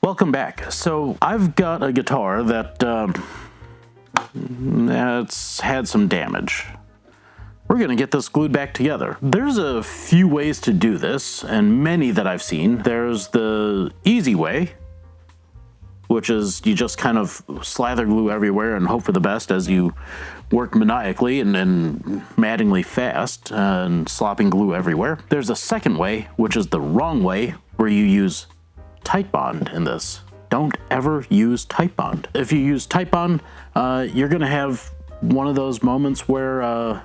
Welcome back. So I've got a guitar that it's had some damage. We're going to get this glued back together. There's a few ways to do this, and many that I've seen. There's the easy way, which is you just kind of slather glue everywhere and hope for the best as you work maniacally and maddeningly fast and slopping glue everywhere. There's a second way, which is the wrong way, where you use tight bond in this. Don't ever use tight bond. If you use tight bond, you're gonna have one of those moments where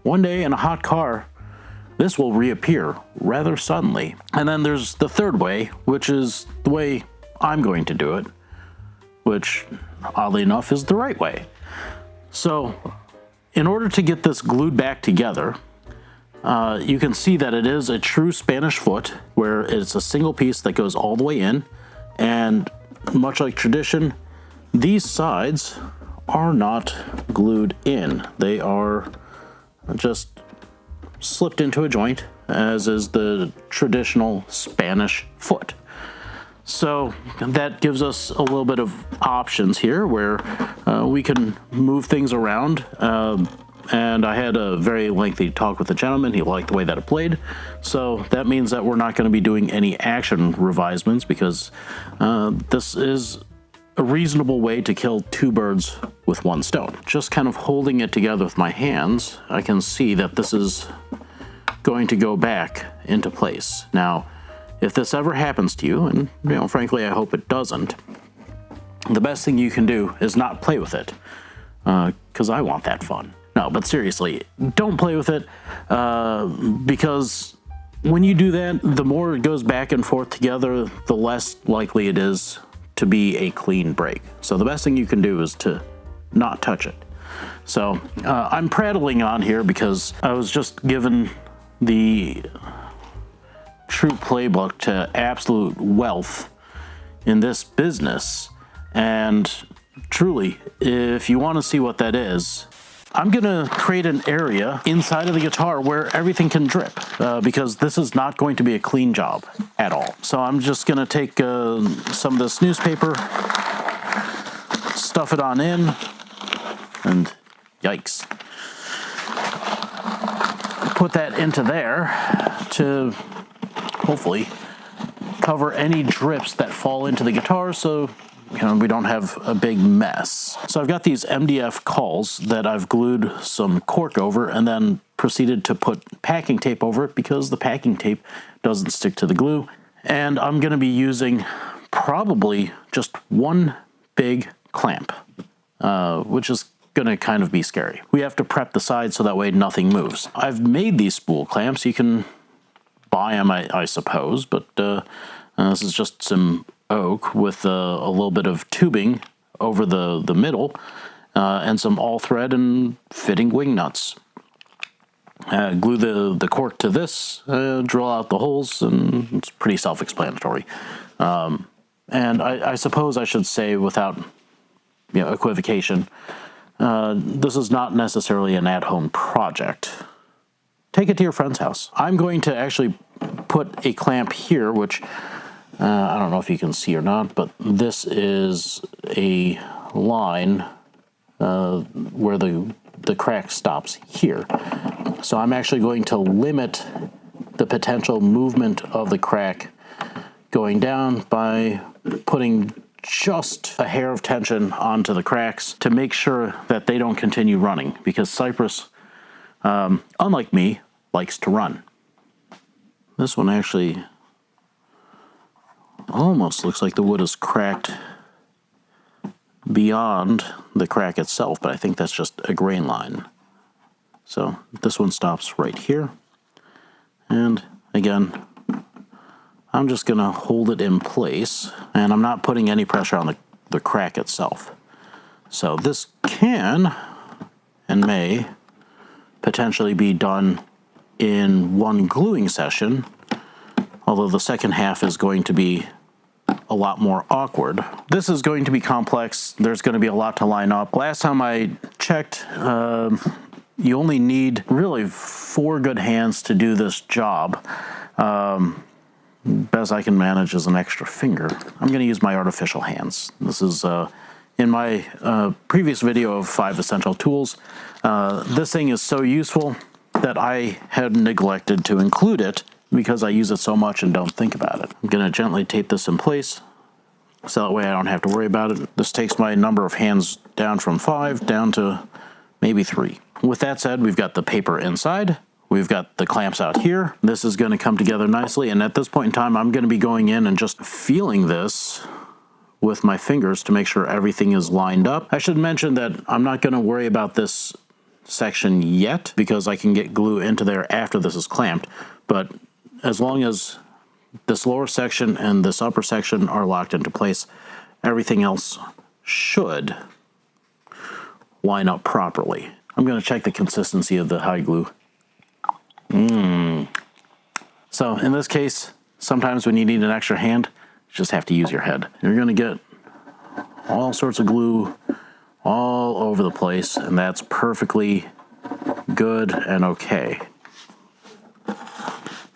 one day in a hot car, this will reappear rather suddenly. And then there's the third way, which is the way I'm going to do it, which oddly enough is the right way. So in order to get this glued back together, you can see that it is a true Spanish foot, where it's a single piece that goes all the way in, and much like tradition, these sides are not glued in. They are just slipped into a joint, as is the traditional Spanish foot. So that gives us a little bit of options here where we can move things around. And I had a very lengthy talk with the gentleman. He liked the way that it played. So that means that we're not going to be doing any action revisements, because this is a reasonable way to kill two birds with one stone. Just kind of holding it together with my hands, I can see that this is going to go back into place. Now, if this ever happens to you, and frankly, I hope it doesn't, the best thing you can do is not play with it, because I want that fun. No, but seriously, don't play with it, because when you do that, the more it goes back and forth together, the less likely it is to be a clean break. So the best thing you can do is to not touch it. So I'm prattling on here because I was just given the true playbook to absolute wealth in this business, and truly, if you want to see what that is, I'm gonna create an area inside of the guitar where everything can drip, because this is not going to be a clean job at all. So I'm just gonna take some of this newspaper, stuff it on in, and yikes. Put that into there to hopefully cover any drips that fall into the guitar, so we don't have a big mess. So I've got these MDF cauls that I've glued some cork over and then proceeded to put packing tape over it, because the packing tape doesn't stick to the glue. And I'm going to be using probably just one big clamp, which is going to kind of be scary. We have to prep the sides so that way nothing moves. I've made these spool clamps. You can buy them, I suppose, but this is just some oak with a little bit of tubing over the middle, and some all thread and fitting wing nuts. Glue the cork to this, drill out the holes, and it's pretty self-explanatory. And I suppose I should say, without equivocation, this is not necessarily an at-home project. Take it to your friend's house. I'm going to actually put a clamp here, which I don't know if you can see or not, but this is a line where the crack stops here. So I'm actually going to limit the potential movement of the crack going down by putting just a hair of tension onto the cracks to make sure that they don't continue running, because cypress, unlike me, likes to run. This one actually almost looks like the wood is cracked beyond the crack itself, but I think that's just a grain line. So this one stops right here. And again, I'm just going to hold it in place, and I'm not putting any pressure on the crack itself. So this can and may potentially be done in one gluing session, although the second half is going to be a lot more awkward. This is going to be complex. There's going to be a lot to line up. Last time I checked, you only need really 4 good hands to do this job. best I can manage is an extra finger. I'm going to use my artificial hands. This is in my previous video of 5 essential tools. This thing is so useful that I had neglected to include it because I use it so much and don't think about it. I'm going to gently tape this in place so that way I don't have to worry about it. This takes my number of hands down from 5 down to maybe 3. With that said, we've got the paper inside. We've got the clamps out here. This is going to come together nicely, and at this point in time, I'm going to be going in and just feeling this with my fingers to make sure everything is lined up. I should mention that I'm not going to worry about this section yet because I can get glue into there after this is clamped, but as long as this lower section and this upper section are locked into place, everything else should line up properly. I'm going to check the consistency of the high glue. So in this case, sometimes when you need an extra hand, you just have to use your head. You're going to get all sorts of glue all over the place, and that's perfectly good and okay.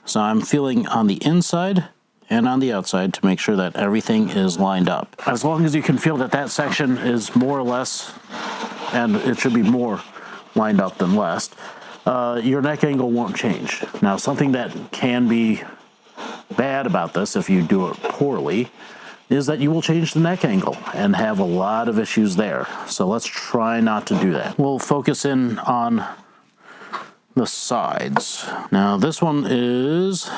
So I'm feeling on the inside and on the outside to make sure that everything is lined up. As long as you can feel that that section is more or less, and it should be more lined up than less, your neck angle won't change. Now, something that can be bad about this if you do it poorly is that you will change the neck angle and have a lot of issues there. So let's try not to do that. We'll focus in on the sides. Now this one is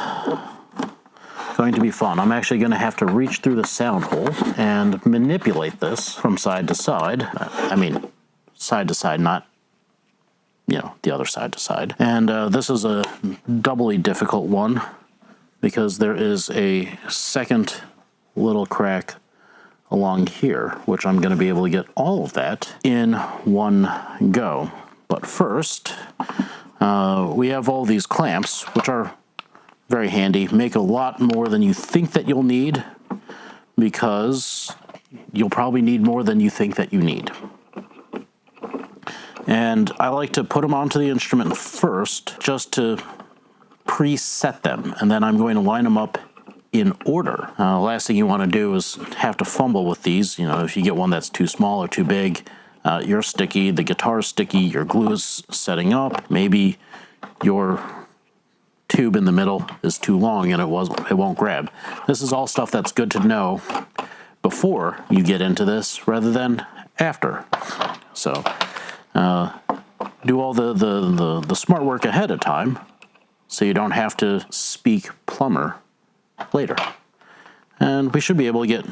going to be fun. I'm actually going to have to reach through the sound hole and manipulate this from side to side. I mean, side to side, not, you know, the other side to side. And this is a doubly difficult one because there is a second little crack along here, which I'm going to be able to get all of that in one go. But first, we have all these clamps, which are very handy. Make a lot more than you think that you'll need because you'll probably need more than you think that you need. And I like to put them onto the instrument first just to preset them, and then I'm going to line them up in order. Last thing you want to do is have to fumble with these. You know, if you get one that's too small or too big, you're sticky, the guitar's sticky, your glue is setting up, maybe your tube in the middle is too long and it won't grab. This is all stuff that's good to know before you get into this rather than after. So do all the smart work ahead of time so you don't have to speak plumber later. And we should be able to get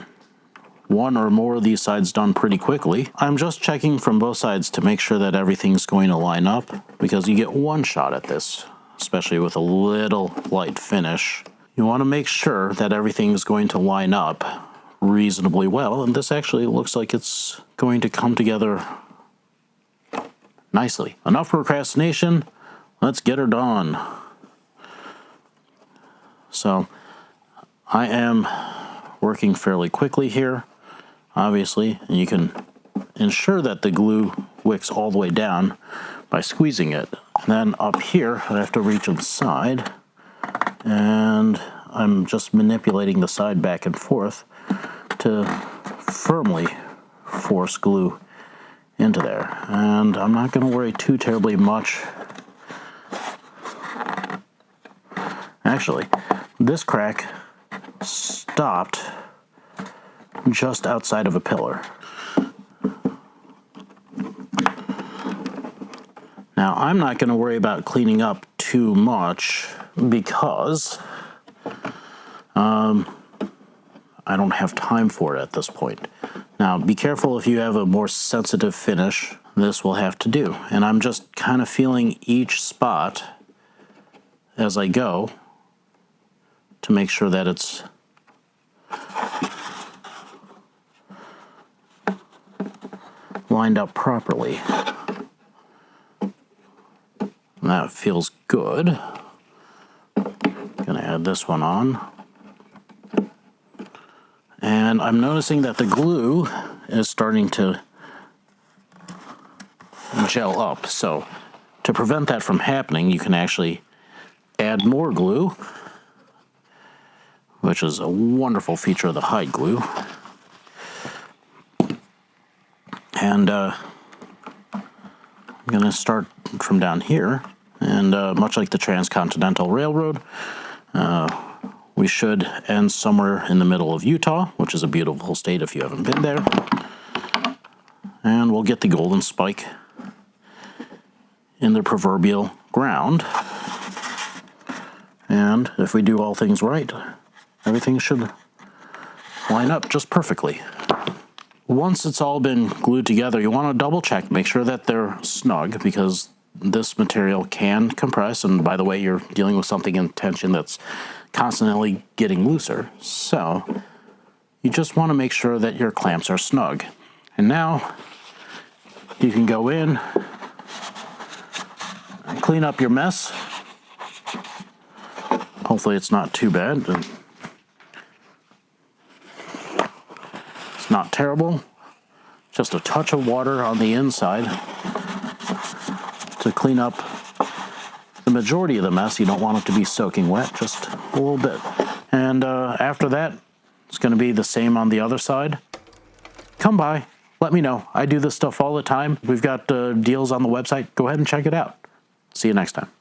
one or more of these sides done pretty quickly. I'm just checking from both sides to make sure that everything's going to line up because you get one shot at this, especially with a little light finish. You want to make sure that everything's going to line up reasonably well, and this actually looks like it's going to come together nicely. Enough procrastination, let's get her done. So I am working fairly quickly here, obviously, and you can ensure that the glue wicks all the way down by squeezing it. And then up here, I have to reach on the side, and I'm just manipulating the side back and forth to firmly force glue into there. And I'm not going to worry too terribly much. Actually, this crack stopped just outside of a pillar. Now, I'm not going to worry about cleaning up too much because I don't have time for it at this point. Now, be careful if you have a more sensitive finish, this will have to do. And I'm just kind of feeling each spot as I go to make sure that it's lined up properly. That feels good. Gonna add this one on. And I'm noticing that the glue is starting to gel up. So to prevent that from happening, you can actually add more glue which is a wonderful feature of the hide glue. And I'm going to start from down here, and much like the Transcontinental Railroad, we should end somewhere in the middle of Utah, which is a beautiful state if you haven't been there. And we'll get the golden spike in the proverbial ground. And if we do all things right, everything should line up just perfectly. Once it's all been glued together, you want to double check, make sure that they're snug, because this material can compress, and by the way, you're dealing with something in tension that's constantly getting looser. So you just want to make sure that your clamps are snug. And now you can go in and clean up your mess. Hopefully it's not too bad. It's not terrible. Just a touch of water on the inside to clean up the majority of the mess. You don't want it to be soaking wet, just a little bit. And after that, it's going to be the same on the other side. Come by. Let me know. I do this stuff all the time. We've got deals on the website. Go ahead and check it out. See you next time.